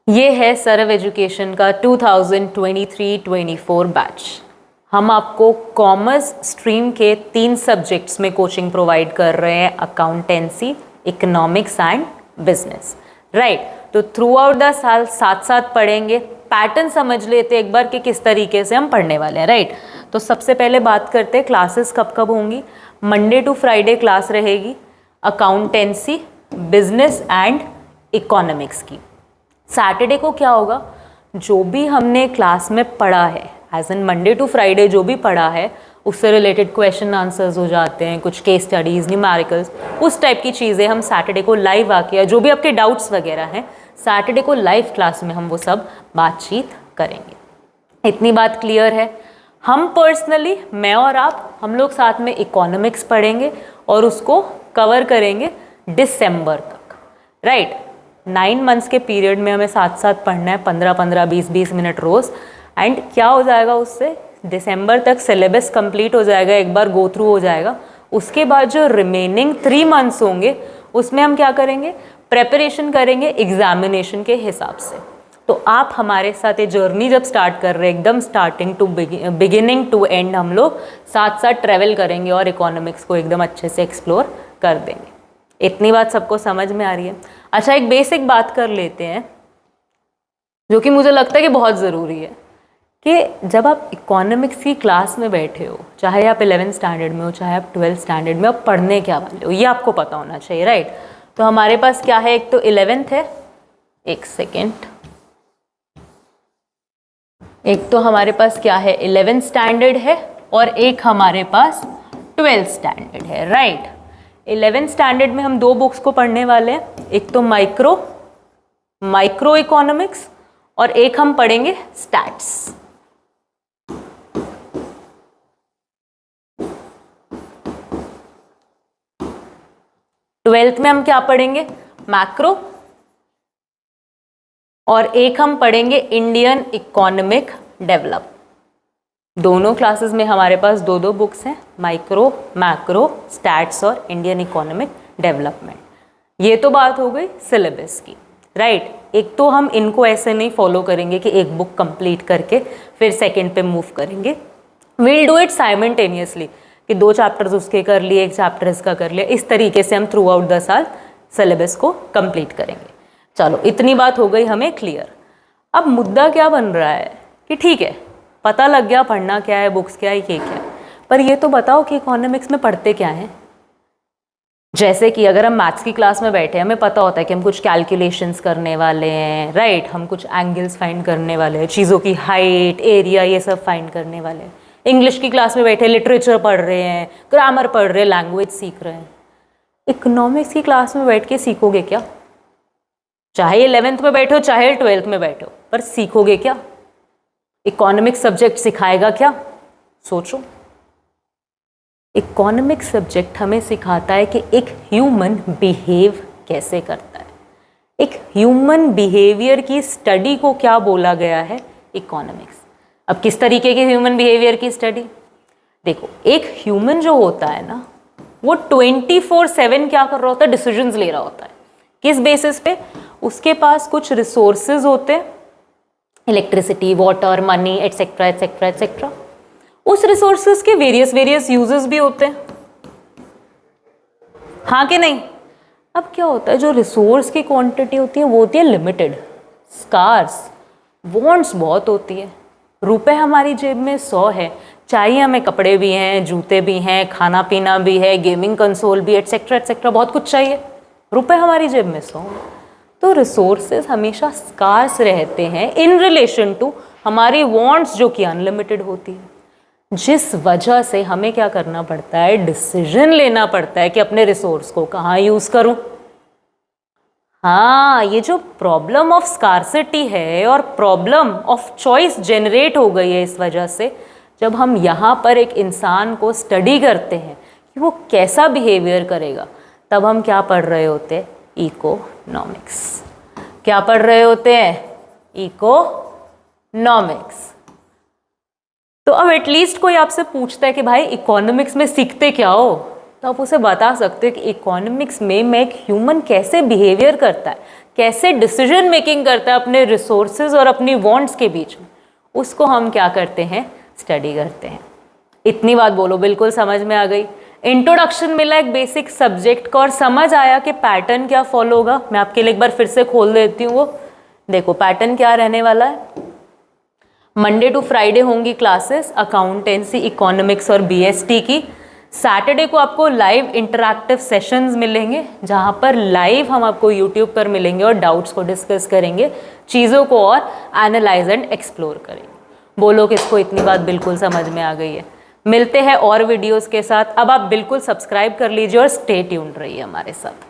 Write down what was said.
ये है सरव एजुकेशन का 2023-24 बैच। हम आपको कॉमर्स स्ट्रीम के 3 सब्जेक्ट्स में कोचिंग प्रोवाइड कर रहे हैं, accountancy, economics and business, right. तो थ्रू आउट द साल साथ साथ पढ़ेंगे। पैटर्न समझ लेते एक बार कि किस तरीके से हम पढ़ने वाले हैं, राइट। तो सबसे पहले बात करते हैं क्लासेस कब कब होंगी। मंडे टू फ्राइडे क्लास रहेगी अकाउंटेंसी, बिजनेस एंड इकोनॉमिक्स की। सैटरडे को क्या होगा, जो भी हमने क्लास में पढ़ा है, as in Monday to Friday जो भी पढ़ा है उससे रिलेटेड क्वेश्चन आंसर्स हो जाते हैं, कुछ केस स्टडीज़, न्यूमेरिकल्स, उस टाइप की चीज़ें हम सैटरडे को लाइव आके, जो भी आपके डाउट्स वगैरह हैं सैटरडे को लाइव क्लास में हम वो सब बातचीत करेंगे। इतनी बात क्लियर है। हम पर्सनली, मैं और आप, हम लोग साथ में इकोनॉमिक्स पढ़ेंगे और उसको कवर करेंगे दिसंबर तक, राइट। 9 मंथ्स के पीरियड में हमें साथ साथ पढ़ना है, 15-15, 20-20 मिनट रोज़। एंड क्या हो जाएगा, उससे दिसंबर तक सिलेबस कंप्लीट हो जाएगा, एक बार गो थ्रू हो जाएगा। उसके बाद जो रिमेनिंग 3 मंथ्स होंगे उसमें हम क्या करेंगे, प्रेपरेशन करेंगे एग्जामिनेशन के हिसाब से। तो आप हमारे साथ ये जर्नी जब स्टार्ट कर रहे हैं, एकदम starting to beginning to end हम लोग साथ साथ ट्रेवल करेंगे और इकोनॉमिक्स को एकदम अच्छे से एक्सप्लोर कर देंगे। इतनी बात सबको समझ में आ रही है। अच्छा, एक बेसिक बात कर लेते हैं जो कि मुझे लगता है कि बहुत ज़रूरी है, कि जब आप इकोनॉमिक्स की क्लास में बैठे हो, चाहे आप 11th स्टैंडर्ड में हो, चाहे आप 12th स्टैंडर्ड में, आप पढ़ने क्या वाले हो ये आपको पता होना चाहिए, राइट। तो हमारे पास क्या है, एक तो 11th है, एक सेकेंड, एक तो हमारे पास क्या है 11th स्टैंडर्ड है और एक हमारे पास 12th स्टैंडर्ड है, राइट। 11th स्टैंडर्ड में हम 2 बुक्स को पढ़ने वाले हैं, एक तो माइक्रो इकोनॉमिक्स और एक हम पढ़ेंगे स्टैट्स। ट्वेल्थ में हम क्या पढ़ेंगे, मैक्रो, और एक हम पढ़ेंगे इंडियन इकोनॉमिक डेवलप। दोनों क्लासेस में हमारे पास 2-2 बुक्स हैं, माइक्रो, मैक्रो, स्टैट्स और इंडियन इकोनॉमिक डेवलपमेंट। ये तो बात हो गई सिलेबस की, राइट। एक तो हम इनको ऐसे नहीं फॉलो करेंगे कि एक बुक कंप्लीट करके फिर सेकंड पे मूव करेंगे। विल डू इट साइमल्टेनियसली, कि 2 चैप्टर्स उसके कर लिए, 1 चैप्टर इसका कर लिया, इस तरीके से हम थ्रू आउट द साल सिलेबस को कंप्लीट करेंगे। चलो, इतनी बात हो गई हमें क्लियर। अब मुद्दा क्या बन रहा है कि ठीक है, पता लग गया पढ़ना क्या है, बुक्स क्या है, ये क्या है, पर ये तो बताओ कि इकोनॉमिक्स में पढ़ते क्या हैं। जैसे कि अगर हम मैथ्स की क्लास में बैठे हैं, हमें पता होता है कि हम कुछ कैलकुलेशंस करने वाले हैं, राइट। हम कुछ एंगल्स फाइंड करने वाले हैं, चीज़ों की हाइट, एरिया, ये सब फाइंड करने वाले हैं। इंग्लिश की क्लास में बैठे लिटरेचर पढ़ रहे हैं, ग्रामर पढ़ रहे हैं, लैंग्वेज सीख रहे हैं। इकोनॉमिक्स की क्लास में बैठ के सीखोगे क्या? चाहे 11th में बैठो, चाहे 12th में बैठो, पर सीखोगे क्या? इकोनॉमिक्स सब्जेक्ट सिखाएगा क्या? सोचो। इकोनॉमिक्स सब्जेक्ट हमें सिखाता है कि एक ह्यूमन बिहेव कैसे करता है। एक ह्यूमन बिहेवियर की स्टडी को क्या बोला गया है, इकोनॉमिक्स। अब किस तरीके के ह्यूमन बिहेवियर की स्टडी? देखो, एक ह्यूमन जो होता है ना, वो 24/7 क्या कर रहा होता है, डिसीजंस ले रहा होता है। किस बेसिस पे? उसके पास कुछ रिसोर्सेज होते हैं, electricity, water, money, etcetera etcetera etcetera. उस रिसोर्सेज के वेरियस यूजेस भी होते हैं, हाँ कि नहीं? अब क्या होता है, जो रिसोर्स की क्वांटिटी होती है वो होती है लिमिटेड, स्कार्स, वांट्स बहुत होती है। रुपए हमारी जेब में 100 है, चाहिए हमें कपड़े भी हैं, जूते भी हैं, खाना पीना भी है, गेमिंग कंसोल भी, एटसेट्रा एटसेट्रा, बहुत कुछ चाहिए। रुपए हमारी जेब में 100 है, तो रिसोर्सेज हमेशा स्कार्स रहते हैं इन रिलेशन टू हमारी वांट्स जो कि अनलिमिटेड होती है। जिस वजह से हमें क्या करना पड़ता है, डिसीजन लेना पड़ता है कि अपने रिसोर्स को कहाँ यूज़ करूँ। हाँ, ये जो प्रॉब्लम ऑफ स्कार्सिटी है और प्रॉब्लम ऑफ चॉइस जनरेट हो गई है इस वजह से, जब हम यहाँ पर एक इंसान को स्टडी करते हैं कि वो कैसा बिहेवियर करेगा, तब हम क्या पढ़ रहे होते हैं, इकोनॉमिक्स। क्या पढ़ रहे होते हैं, इकोनॉमिक्स। तो अब एटलीस्ट कोई आपसे पूछता है कि भाई इकोनॉमिक्स में सीखते क्या हो, तो आप उसे बता सकते हो कि इकोनॉमिक्स में मैं एक ह्यूमन कैसे बिहेवियर करता है, कैसे डिसीजन मेकिंग करता है अपने रिसोर्सेज और अपनी वांट्स के बीच में, उसको हम क्या करते हैं, स्टडी करते हैं। इतनी बात बोलो, बिल्कुल समझ में आ गई। इंट्रोडक्शन मिला एक बेसिक सब्जेक्ट का और समझ आया कि पैटर्न क्या फॉलो होगा। मैं आपके लिए एक बार फिर से खोल देती हूँ। वो देखो पैटर्न क्या रहने वाला है, मंडे टू फ्राइडे होंगी क्लासेस अकाउंटेंसी, इकोनॉमिक्स और बीएसटी की। सैटरडे को आपको लाइव इंटरैक्टिव सेशंस मिलेंगे जहां पर लाइव हम आपको यूट्यूब पर मिलेंगे और डाउट्स को डिस्कस करेंगे, चीज़ों को और एनालाइज एंड एक्सप्लोर करेंगे। बोलो किसको इतनी बात बिल्कुल समझ में आ गई है। मिलते हैं और वीडियोस के साथ। अब आप बिल्कुल सब्सक्राइब कर लीजिए और स्टे ट्यून्ड रहिए हमारे साथ।